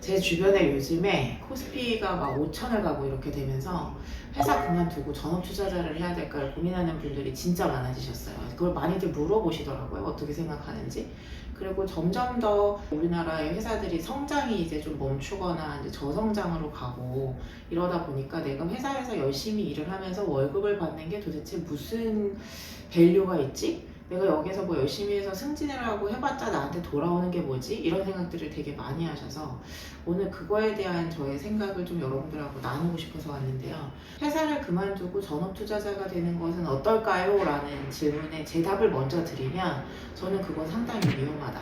제 주변에 요즘에 코스피가 막 5천을 가고 이렇게 되면서 회사 그만두고 전업 투자자를 해야 될까를 고민하는 분들이 진짜 많아지셨어요. 그걸 많이들 물어보시더라고요. 어떻게 생각하는지. 그리고 점점 더 우리나라의 회사들이 성장이 이제 좀 멈추거나 이제 저성장으로 가고 이러다 보니까 내가 회사에서 열심히 일을 하면서 월급을 받는 게 도대체 무슨 밸류가 있지? 내가 여기서 뭐 열심히 해서 승진을 하고 해봤자 나한테 돌아오는 게 뭐지? 이런 생각들을 되게 많이 하셔서 오늘 그거에 대한 저의 생각을 좀 여러분들하고 나누고 싶어서 왔는데요. 회사를 그만두고 전업 투자자가 되는 것은 어떨까요? 라는 질문에 제 답을 먼저 드리면 저는 그건 상당히 위험하다.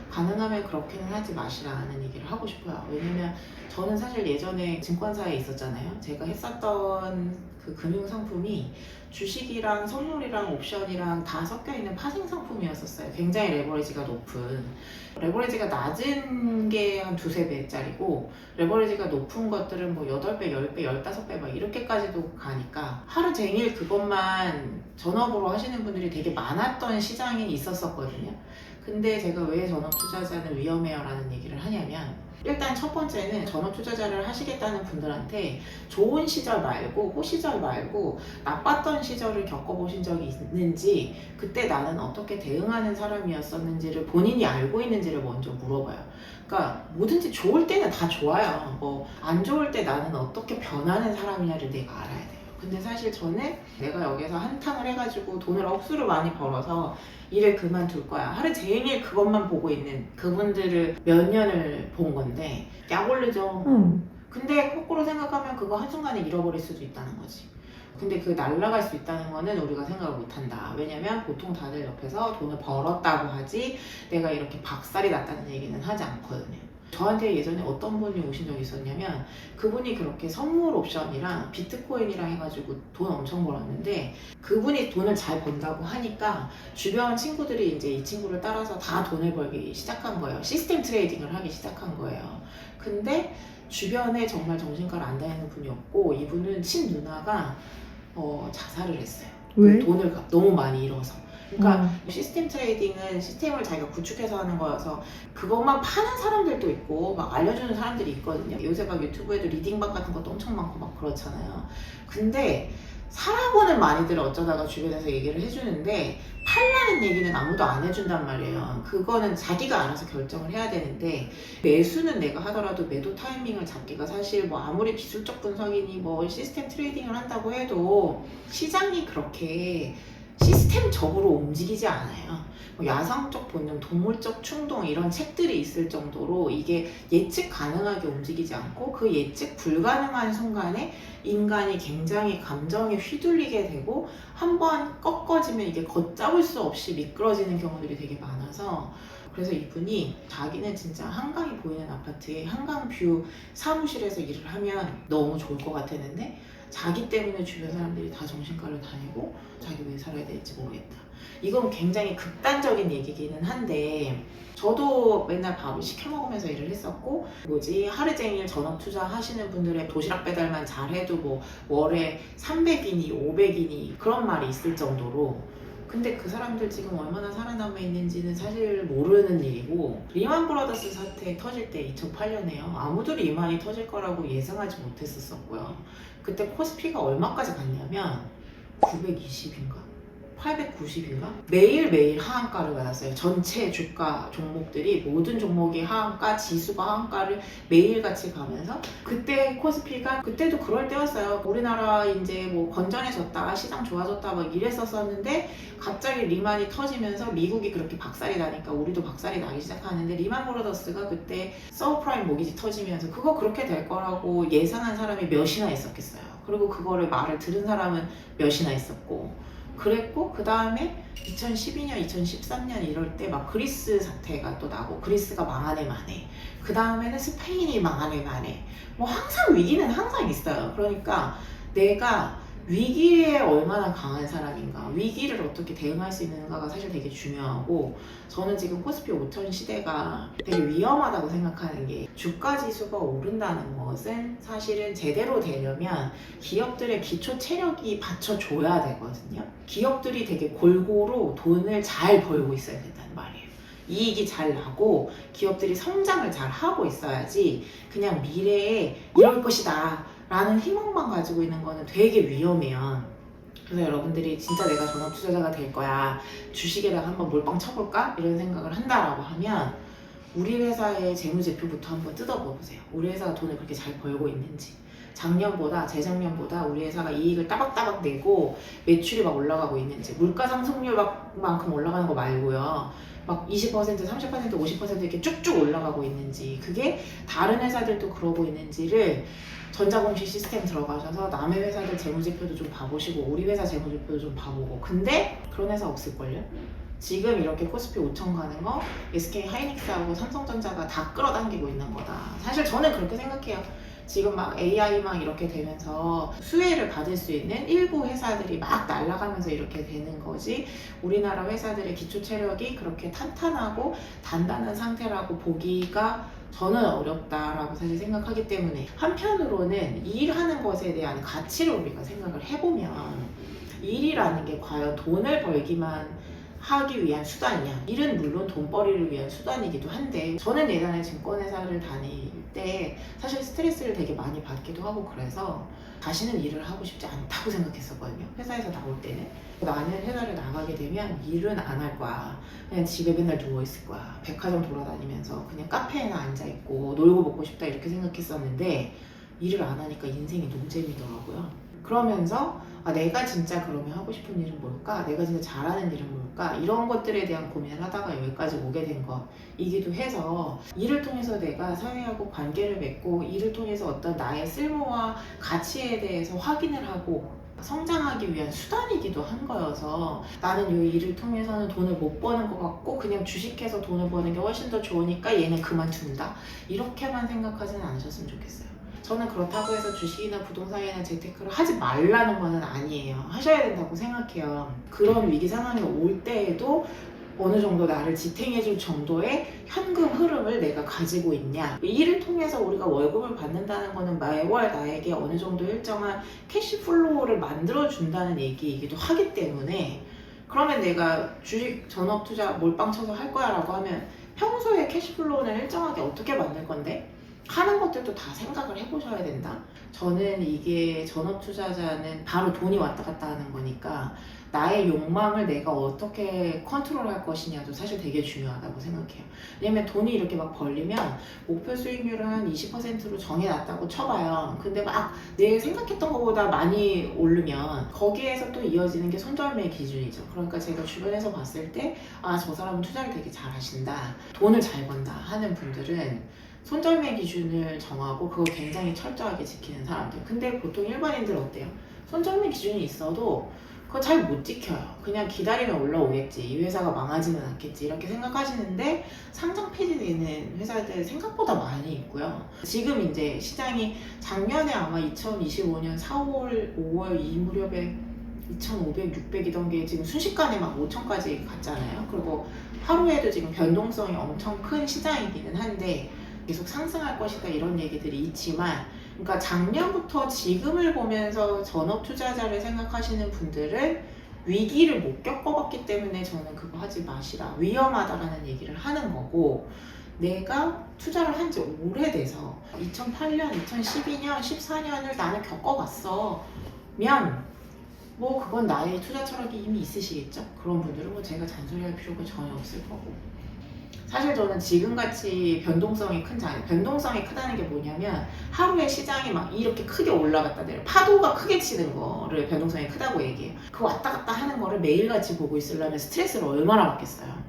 가능하면 그렇게는 하지 마시라는 얘기를 하고 싶어요. 왜냐면 저는 사실 예전에 증권사에 있었잖아요. 제가 했었던 그 금융상품이 주식이랑 선물이랑 옵션이랑 다 섞여 있는 파생 상품이었었어요. 굉장히 레버리지가 높은. 레버리지가 낮은 게 한 두세 배짜리고, 레버리지가 높은 것들은 뭐 8배, 10배, 15배 막 이렇게까지도 가니까 하루 종일 그것만 전업으로 하시는 분들이 되게 많았던 시장이 있었었거든요. 근데 제가 왜 전업 투자자는 위험해요 라는 얘기를 하냐면, 일단 첫 번째는 전업 투자자를 하시겠다는 분들한테 좋은 시절 말고 호시절 말고 나빴던 시절을 겪어보신 적이 있는지, 그때 나는 어떻게 대응하는 사람이었었는지를 본인이 알고 있는지를 먼저 물어봐요. 그러니까 뭐든지 좋을 때는 다 좋아요. 뭐 안 좋을 때 나는 어떻게 변하는 사람이냐를 내가 알아야 돼요. 근데 사실 저는 내가 여기서 한탕을 해가지고 돈을 억수로 많이 벌어서 일을 그만둘 거야, 하루 종일 그것만 보고 있는 그분들을 몇 년을 본 건데 약 오르죠. 근데 거꾸로 생각하면 그거 한순간에 잃어버릴 수도 있다는 거지. 근데 그 날아갈 수 있다는 거는 우리가 생각을 못한다. 왜냐면 보통 다들 옆에서 돈을 벌었다고 하지 내가 이렇게 박살이 났다는 얘기는 하지 않거든요. 저한테 예전에 어떤 분이 오신 적이 있었냐면, 그분이 그렇게 선물 옵션이랑 비트코인이랑 해가지고 돈 엄청 벌었는데, 그분이 돈을 잘 번다고 하니까 주변 친구들이 이제 이 친구를 따라서 다 돈을 벌기 시작한 거예요. 시스템 트레이딩을 하기 시작한 거예요. 근데 주변에 정말 정신과를 안 다니는 분이었고, 이분은 친누나가 자살을 했어요. 왜? 그 돈을 너무 많이 잃어서. 그러니까 시스템 트레이딩은 시스템을 자기가 구축해서 하는 거여서 그것만 파는 사람들도 있고 막 알려주는 사람들이 있거든요. 요새 막 유튜브에도 리딩방 같은 것도 엄청 많고 막 그렇잖아요. 근데 살아보는 많이들 어쩌다가 주변에서 얘기를 해주는데, 팔라는 얘기는 아무도 안 해준단 말이에요. 그거는 자기가 알아서 결정을 해야 되는데, 매수는 내가 하더라도 매도 타이밍을 잡기가 사실 뭐 아무리 기술적 분석이니 뭐 시스템 트레이딩을 한다고 해도 시장이 그렇게 시스템적으로 움직이지 않아요. 뭐 야성적 본능, 동물적 충동 이런 책들이 있을 정도로 이게 예측 가능하게 움직이지 않고, 그 예측 불가능한 순간에 인간이 굉장히 감정에 휘둘리게 되고 한번 꺾어지면 이게 걷잡을 수 없이 미끄러지는 경우들이 되게 많아서, 그래서 이분이 자기는 진짜 한강이 보이는 아파트에 한강뷰 사무실에서 일을 하면 너무 좋을 것 같았는데, 자기 때문에 주변 사람들이 다 정신과를 다니고 자기 왜 살아야 될지 모르겠다. 이건 굉장히 극단적인 얘기기는 한데, 저도 맨날 밥을 시켜 먹으면서 일을 했었고, 하루 종일 전업 투자 하시는 분들의 도시락 배달만 잘해도 뭐 월에 300이니 500이니 그런 말이 있을 정도로. 근데 그 사람들 지금 얼마나 살아남아 있는지는 사실 모르는 일이고, 리만 브라더스 사태 터질 때 2008년에요. 아무도 리만이 터질 거라고 예상하지 못했었고요. 그때 코스피가 얼마까지 갔냐면 920인가 890인가 매일매일 하한가를 받았어요. 전체 주가 종목들이 모든 종목이 하한가, 지수가 하한가를 매일같이 가면서, 그때 코스피가 그때도 그럴 때였어요. 우리나라 이제 뭐 건전해졌다, 시장 좋아졌다 막 이랬었었는데, 갑자기 리만이 터지면서 미국이 그렇게 박살이 나니까 우리도 박살이 나기 시작하는데, 리만 브라더스가 그때 서브프라임 모기지 터지면서 그거 그렇게 될 거라고 예상한 사람이 몇이나 있었겠어요. 그리고 그거를 말을 들은 사람은 몇이나 있었고, 그랬고, 그 다음에 2012년, 2013년 이럴 때 막 그리스 사태가 또 나고, 그리스가 망하네 마네. 그 다음에는 스페인이 망하네 마네. 뭐 항상 위기는 항상 있어요. 그러니까 내가 위기에 얼마나 강한 사람인가, 위기를 어떻게 대응할 수 있는가가 사실 되게 중요하고, 저는 지금 코스피 5천 시대가 되게 위험하다고 생각하는 게, 주가 지수가 오른다는 것은 사실은 제대로 되려면 기업들의 기초 체력이 받쳐줘야 되거든요. 기업들이 되게 골고루 돈을 잘 벌고 있어야 된다는 말이에요. 이익이 잘 나고 기업들이 성장을 잘 하고 있어야지 그냥 미래에 이럴 것이다 라는 희망만 가지고 있는 거는 되게 위험해요. 그래서 여러분들이 진짜 내가 전업 투자자가 될 거야, 주식에다가 한번 몰빵 쳐볼까? 이런 생각을 한다라고 하면 우리 회사의 재무제표부터 한번 뜯어보세요. 우리 회사가 돈을 그렇게 잘 벌고 있는지, 작년보다 재작년보다 우리 회사가 이익을 따박따박 내고 매출이 막 올라가고 있는지, 물가 상승률만큼 올라가는 거 말고요, 막 20%, 30%, 50% 이렇게 쭉쭉 올라가고 있는지, 그게 다른 회사들도 그러고 있는지를 전자공시 시스템 들어가셔서 남의 회사들 재무제표도 좀 봐보시고 우리 회사 재무제표도 좀 봐보고. 근데 그런 회사 없을걸요? 지금 이렇게 코스피 5천 가는 거 SK 하이닉스하고 삼성전자가 다 끌어당기고 있는 거다. 사실 저는 그렇게 생각해요. 지금 막 AI 막 이렇게 되면서 수혜를 받을 수 있는 일부 회사들이 막 날아가면서 이렇게 되는 거지, 우리나라 회사들의 기초 체력이 그렇게 탄탄하고 단단한 상태라고 보기가 저는 어렵다라고 사실 생각하기 때문에, 한편으로는 일하는 것에 대한 가치를 우리가 생각을 해보면 일이라는 게 과연 돈을 벌기만 하기 위한 수단이냐, 일은 물론 돈벌이를 위한 수단이기도 한데, 저는 예전에 증권회사를 다닐 때 사실 스트레스를 되게 많이 받기도 하고 그래서 다시는 일을 하고 싶지 않다고 생각했었거든요. 회사에서 나올 때는 나는 회사를 나가게 되면 일은 안 할 거야, 그냥 집에 맨날 누워있을 거야, 백화점 돌아다니면서 그냥 카페에나 앉아있고 놀고 먹고 싶다 이렇게 생각했었는데, 일을 안 하니까 인생이 노잼이더라고요. 그러면서 내가 진짜 그러면 하고 싶은 일은 뭘까? 내가 진짜 잘하는 일은 뭘까? 이런 것들에 대한 고민을 하다가 여기까지 오게 된 것이기도 해서, 일을 통해서 내가 사회하고 관계를 맺고 일을 통해서 어떤 나의 쓸모와 가치에 대해서 확인을 하고 성장하기 위한 수단이기도 한 거여서, 나는 이 일을 통해서는 돈을 못 버는 것 같고 그냥 주식해서 돈을 버는 게 훨씬 더 좋으니까 얘는 그만둔다, 이렇게만 생각하지는 않으셨으면 좋겠어요. 저는 그렇다고 해서 주식이나 부동산이나 재테크를 하지 말라는 건 아니에요. 하셔야 된다고 생각해요. 그런 위기 상황이 올 때에도 어느 정도 나를 지탱해줄 정도의 현금 흐름을 내가 가지고 있냐. 일을 통해서 우리가 월급을 받는다는 거는 매월 나에게 어느 정도 일정한 캐시플로우를 만들어준다는 얘기이기도 하기 때문에, 그러면 내가 주식 전업 투자 몰빵 쳐서 할 거야 라고 하면 평소에 캐시플로우는 일정하게 어떻게 만들 건데? 하는 것들도 다 생각을 해보셔야 된다. 저는 이게 전업 투자자는 바로 돈이 왔다 갔다 하는 거니까 나의 욕망을 내가 어떻게 컨트롤할 것이냐도 사실 되게 중요하다고 생각해요. 왜냐면 돈이 이렇게 막 벌리면 목표 수익률을 한 20%로 정해놨다고 쳐봐요. 근데 막 내가 생각했던 것보다 많이 오르면 거기에서 또 이어지는 게 손절매 기준이죠. 그러니까 제가 주변에서 봤을 때 저 사람은 투자를 되게 잘 하신다, 돈을 잘 번다 하는 분들은 손절매 기준을 정하고 그걸 굉장히 철저하게 지키는 사람들. 근데 보통 일반인들 어때요? 손절매 기준이 있어도 그거 잘 못 지켜요. 그냥 기다리면 올라오겠지, 이 회사가 망하지는 않겠지, 이렇게 생각하시는데 상장 폐지되는 회사들 생각보다 많이 있고요. 지금 이제 시장이 작년에 아마 2025년 4월, 5월 이 무렵에 2,500, 600이던 게 지금 순식간에 막 5,000까지 갔잖아요. 그리고 하루에도 지금 변동성이 엄청 큰 시장이기는 한데 계속 상승할 것이다 이런 얘기들이 있지만, 그러니까 작년부터 지금을 보면서 전업 투자자를 생각하시는 분들은 위기를 못 겪어봤기 때문에 저는 그거 하지 마시라, 위험하다라는 얘기를 하는 거고, 내가 투자를 한 지 오래돼서 2008년, 2012년, 14년을 나는 겪어봤어 면 뭐 그건 나의 투자 철학이 이미 있으시겠죠? 그런 분들은 뭐 제가 잔소리할 필요가 전혀 없을 거고. 사실 저는 지금같이 변동성이 변동성이 크다는 게 뭐냐면, 하루에 시장이 막 이렇게 크게 올라갔다 내려 파도가 크게 치는 거를 변동성이 크다고 얘기해요. 그 왔다 갔다 하는 거를 매일같이 보고 있으려면 스트레스를 얼마나 받겠어요.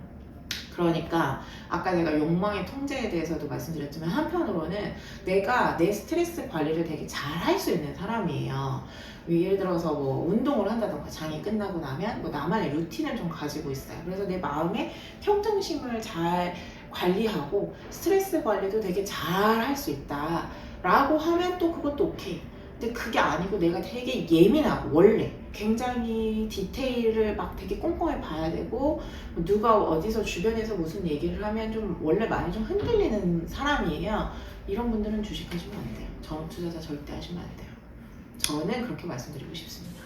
그러니까 아까 내가 욕망의 통제에 대해서도 말씀드렸지만, 한편으로는 내가 내 스트레스 관리를 되게 잘 할 수 있는 사람이에요. 예를 들어서 뭐 운동을 한다던가 장이 끝나고 나면 뭐 나만의 루틴을 좀 가지고 있어요. 그래서 내 마음의 평정심을 잘 관리하고 스트레스 관리도 되게 잘 할 수 있다 라고 하면 또 그것도 오케이. 근데 그게 아니고 내가 되게 예민하고 원래 굉장히 디테일을 막 되게 꼼꼼히 봐야 되고, 누가 어디서 주변에서 무슨 얘기를 하면 좀 원래 많이 좀 흔들리는 사람이에요. 이런 분들은 주식하시면 안 돼요. 전업 투자자 절대 하시면 안 돼요. 저는 그렇게 말씀드리고 싶습니다.